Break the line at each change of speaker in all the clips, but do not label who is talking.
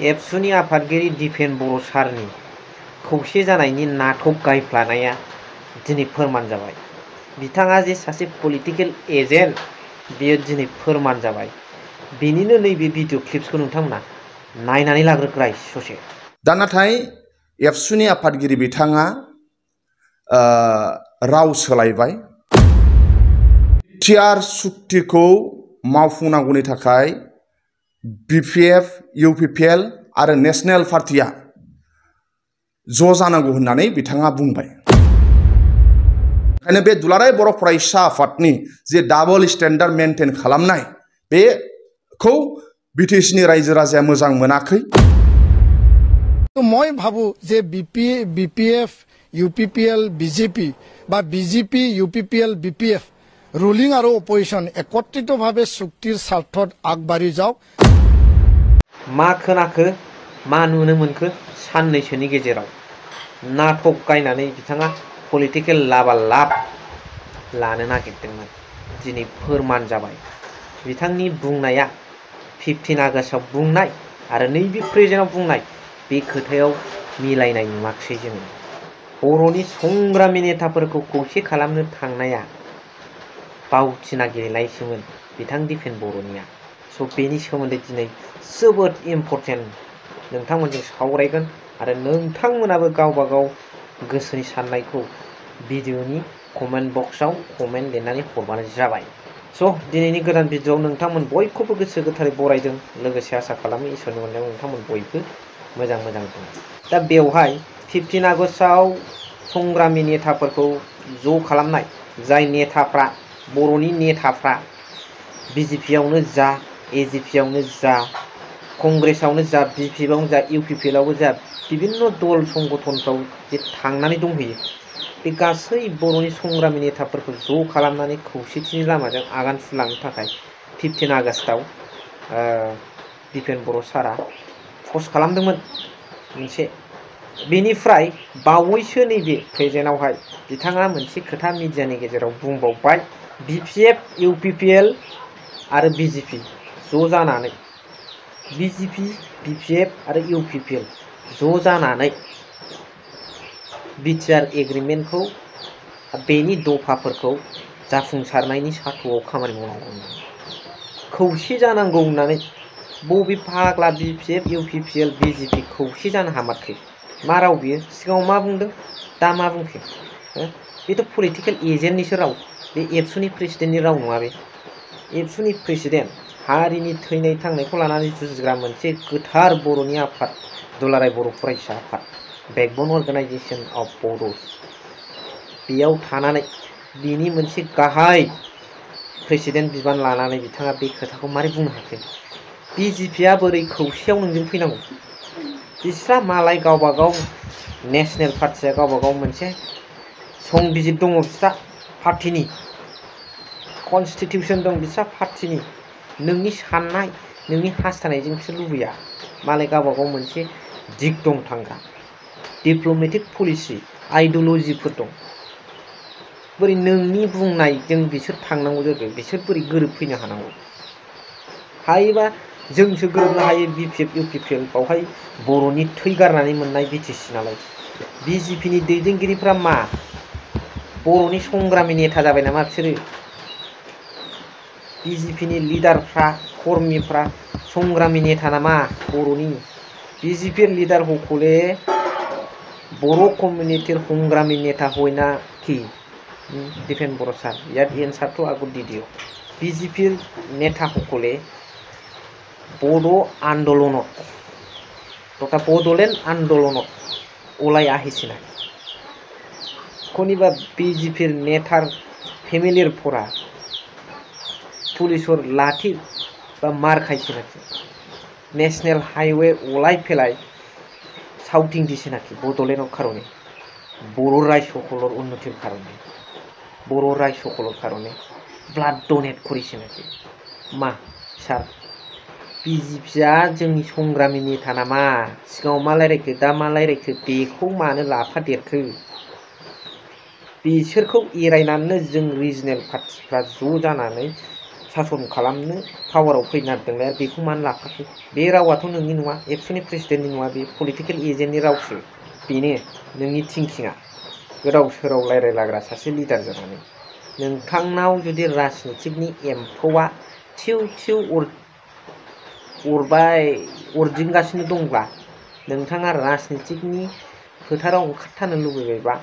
एबसुनि आफादगिरि दिपेन बर' सारनि खौसे जानायनि नाटक गायफ्लानाया दिनै फोरमान जाबाय। बिथाङा जे सासे पलिटिकेल एजेन्ट बेयो दिनै फोरमान जाबाय। बेनिनो नैबे भिडिअ क्लिप्सखौ नोंथांमोना नायनानै लाग्रोग्राय ससे।
दा नाथाय एबसुनि आफादगिरि बिथाङा राव सोलायबाय। बिटिआर सुक्तिखौ मावफुंनांगौनि थाखाय बिपिएफ, इउपिपिएल आरो नेशनेल पार्टिया ज' जानांगौ होननानै बिथाङा बुंबाय। ओंखायनो बे दुलाराय बर' फरायसा आफादनि जे डाबल स्टेन्डार्ड मेनटेन खालामनाय बेखौ बिटिसिनि रायजो राजाया मोजां मोनाखै।
মই ভাবো যে বিপিএফ, ইউপিপিএল, বিজেপি বা বিজেপি, ইউপিপিএল, বিপিএফ रुलिं और अपोजिशन एकत्रितभावे चुक्तिर स्वार्थत आगबारि जाओ।
मा खोनाखो मा नुनो मोनखो साननैसोनि गेजेराव नाटक गायनानै बिथाङा पलिटिकेल लाबालाब लानो नागिरदोंमोन। दिनै फोरमान जाबाय। बिथांनि बुंनाया 15 आगस्टआव बुंनाय आरो नैबे प्रेजेन्टआव बुंनाय बे खोथायाव मिलायनाय नुवाखै जोङो। बर'नि संग्रामि नेताफोरखौ खौसे खालामनो थांनाया बावथिना गेलेनायसोमोन बिथां दिपेन बर'निया। स' बेनि सोमोन्दै दिनै जोबोद इम्परटेन्ट नोंथांमोनजों सावरायगोन आरो नोंथांमोनाबो गावबा गाव गोसोनि साननायखौ भिडिअनि कमेन्ट बक्सआव कमेन्ट लिरनानै हरबानो जाबाय। स' दिनैनि गोदान भिडिअआव नोंथांमोन बयखौबो गोसो गोथारै बरायदों। लोगोसे आसा खालामो इसोरनि अननायाव नोंथांमोन बयबो मोजां मोजां दं। दा बेवहाय 15 आगस्टआव संग्रामि नेताफोरखौ ज' खालामनाय जाय नेताफ्रा बर'नि नेताफ्रा बिजेपियावनो जा, एजिपियावनो जा, कंग्रेसआवनो जा, बिपिएफआवनो जा, इउपिपिएलआवबो जा बिभिन्न दल संगठनफ्राव जे थांनानै दंहैयो बे गासै बर'नि संग्रामि नेताफोरखौ ज' खालामनानै खौसेथिनि लामाजों आगान सुरलांनो थाखाय 15 आगस्टआव दिपेन बर' सारा पस्ट खालामदोंमोन मोनसे। बेनिफ्राय बावैसो नैबे प्रेजेन्टआवहाय बिथाङा मोनसे खोथा मिडियानि गेजेराव बुंबावबाय। बिपिएफ, इउपिपिएल आरो बिजेपि ज' जानानै बिजेपि, बिपिएफ आरो इउपिपिएल ज' जानानै बिटिआर एग्रिमेन्टखौ बेनि दफाफोरखौ जाफुंसारनायनि साथ'आव खामानि मावनांगौ होननानै खौसे जानांगौ होननानै बबे फाग्ला बिपिएफ, इउपिपिएल, बिजेपि खौसे जानो हामारखै? मा राव बियो? सिगाङाव मा बुंदों दा मा बुंखो? बेथ' पलिटिकेल एजेन्टनिसो राव। बे एबसुनि प्रेसिडेन्टनि राव नङा। बे एबसुनि प्रेसिडेन्ट हारिनि थैनाय थांनायखौ लानानै जुजिग्रा मोनसे गोथार बर'नि आफाद दुलाराय बर' फरायसा आफाद बेकबन अर्गानाइजेसन अफ बड'स बेयाव थानानै बिनि मोनसे गाहाय प्रेसिडेन्ट बिबान लानानै बिथाङा बे खोथाखौ मारै बुंनो हाखो? बिजेपिया बोरै खौसेयाव नोंजों फैनांगौ? बिस्रा मालाय गावबा गाव नेशनेल पार्टिया गावबा गाव मोनसे संबिजित दङ बिस्रा पार्टिनि कनस्टिटिउसन दं बिस्रा पार्टिनि। नोंनि साननाय नोंनि हास्थायनायजों बिसोर लुबैया। मालाय गावबा गाव मोनसे दिग दं थांग्रा डिप्ल'मेटिक पलिसि आइडिअलजिफोर दं। बोरै नोंनि बुंनायजों बिसोर थांनांगौ जाखो? बिसोर बोरै गोरोबफैनो हानांगौ? हायोबा जोंसो गोरोबनो हायो बिपिएफ, इउपिपिएल बावहाय बर'नि थै गारनानै मोननाय बिटिसि नालाय। बिजेपिनि दैदेनगिरिफ्रा मा बर'नि संग्रामि नेता जाबाय नामा बिसोरो? बिजेपिनि लिडारफ्रा कर्मीफ्रा संग्रामि नेता नामा बर'नि? बीजेपी লিডার সকলে বড় কমিউনিটির সংগ্রামী নেতা হয় না কি? ডিফেন বড় স্যার ইয়াত এনসারটো আগত দি দিও। বিজেপির নেতা সকলে বড় আন্দোলনত তথা বড়োলেণ্ড আন্দোলনত ওলাই আহিছিল। কোনিবা বিজেপির নেতার ফ্যামিলির পরা পুলিশর লাঠি বা মার খাইছে নাকি? ন্যাশনাল হাইওয়ে ওলাই ফেলাই সাউটিং দিছে নাকি বড়োলেণ্ডের কারণে? বড়ো রায় সকলের উন্নতির কারণে, বড়ো রায় সকলের কারণে ব্লাড ডনেট করেছে নাকি? मा सार बिजेपिया जोंनि संग्रामि नेता नामा? सिगाङाव मा रायलायखो दा मा रायलायखो बेखौ मानो लाफादेरखो? बिसोरखौ एरायनानैनो जों रिजनेल पार्टिफ्रा ज' जानानै सासन खालामनो पावाराव फैनो नागिरदोंलाय बेखौ मानो लाफाखै बे रावाथ' नोंनि नङा एबसुनि प्रेसिडेन्टनि नङा बे पलिटिकेल एजेन्टनि रावसो बेनो नोंनि थिंकिङा गोदाव सोराव रायलायलाग्रा सासे लिडार जानानै नोंथांनाव जुदि राजनितिकनि एम्फौआ थिउ थिउ अरदिंगासिनो दंब्ला नोंथाङा राजनितिकनि फोथाराव ओंखारथारनो लुबैबायबा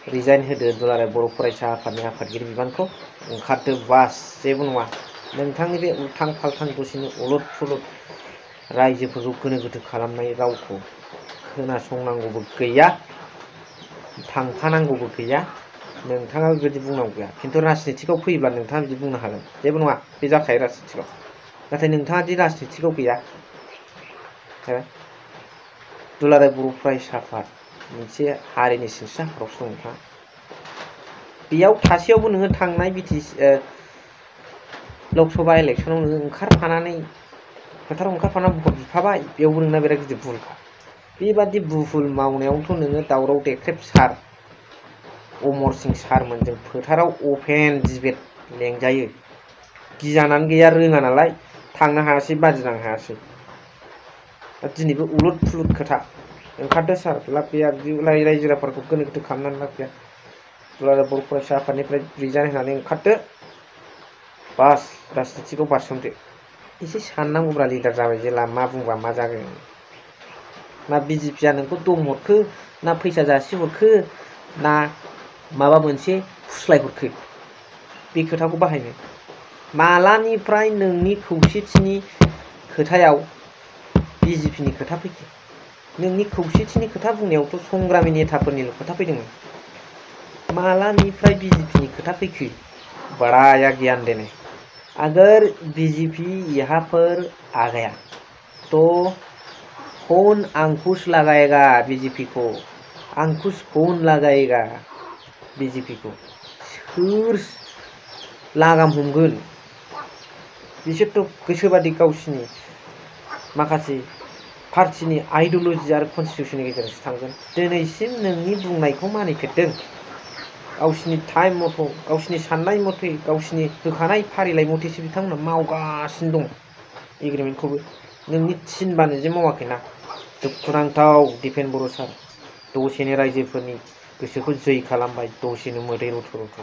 रिजाइन होदो दुलाराय बर' फरायसा आफादनि आफादगिरि बिबानखौ ओंखारदो बास जेबो नङा नोंथांनि बे उल्थां फाल्थां दसेनो उलट फुलट रायजोफोरखौ गोनो गोथो खालामनाय रावखौ खोनासंनांगौबो गैया थांफानांगौबो गैया नोंथाङा बेबायदि बुंनांगौ गैया खिन्थु राजनितिकआव फैयोब्ला नोंथाङा बिदि बुंनो हागोन जेबो नङा बे जाखायो राजनितिकआव नाथाय नोंथाङा दि राजनितिकआव गैया दुलाराय बर' फरायसा आफाद मोनसे हारिनि सिनस्रि आफादावसो दं नोंथाङा बेयाव थासेयावबो नोङो थांनाय लकसभा इलेक्सनाव नोङो ओंखारफानानै फोथाराव ओंखारफानानै भट बिफाबाय बेयावबो नोंना बिराद गिदिर भुलखा बेबादि भुल मावनायावथ' नोङो दावराव देख्रेब सार अमर सिं सारमोनजों फोथाराव अपेन डिबेट लेंजायो गिजानानै गैया रोङा नालाय थांनो हायासै बादिनांनो हायासै दिनैबो उलट फुलट खोथा ओंखारदो सार लाब गैया रायजो राजाफोरखौ गोनो गोथो खालामनानै लाब गैया दुलाराय बर' फरायसा आफादनिफ्राय रिजाइन होनानै ओंखारदो बास राजनितिकआव बारसोमदो एसे साननांगौब्रा लिडार जाबाय जेला मा बुंबा मा जागोन ना बिजेपिआ नोंखौ दम हरखो ना फैसा जासि हरखो ना माबा मोनसे फुस्लाय हरखो बे खोथाखौ बाहायनो मालानिफ्राय नोंनि खौसेथिनि खोथायाव बिजेपिनि खोथा फैखो नोंनि खौसेथिनि खोथा बुंनायावथ' संग्रामि नेताफोरनिल' खोथा फैदोंमोन मालानिफ्राय बीजेपी की खोथा फैखो बड़ा ज्ञान देने अगर बीजेपी यहाँ पर आ गया तो कौन अंकुश लगाएगा बीजेपी को अंकुश कौन लगाएगा बीजेपी को सोर लागाम हमगोन बिसोरथ' गोसोबादि गावसिनि माखासे पार्टीनि आइडियोलॉजी आरो कन्स्टिट्यूशननि गेजेरजोंसो थांगोन दिनैसिम नोंनि बुंनायखौ मानिफेरदों गावसिनि टाइम मथे गावसिनि साननाय मथे गावसिनि होखानाय फारिलाइ मथेसो बिथांमोना मावगासिनो दं एग्रिमेन्टखौबो नोंनि थिनबानो जे मावाखैना दुखुनांथाव दिपेन बर' सार दसेनो रायजोफोरनि गोसोखौ जै खालामबाय दसेनो मोदै रुथु रुथु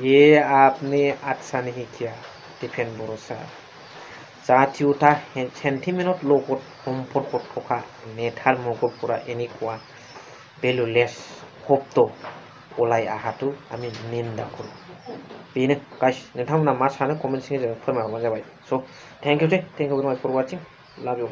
ये आपने अच्छा नहीं किया दिपेन बर' सार जातिउता सेन्टिमेन्ट लोगोत सम्पर्क थका नेथार मगरफोरा एनिखवा भेलुलेस हब्द अलाय आहातु आमी निन्दा करो बेनो गाइस नोंथांमोना मा सानो कमेन्टनि गेजेरजों फोरमायहरबानो जाबाय स' थेंक इउ भेरि माच फर वाचिं लाभ इउ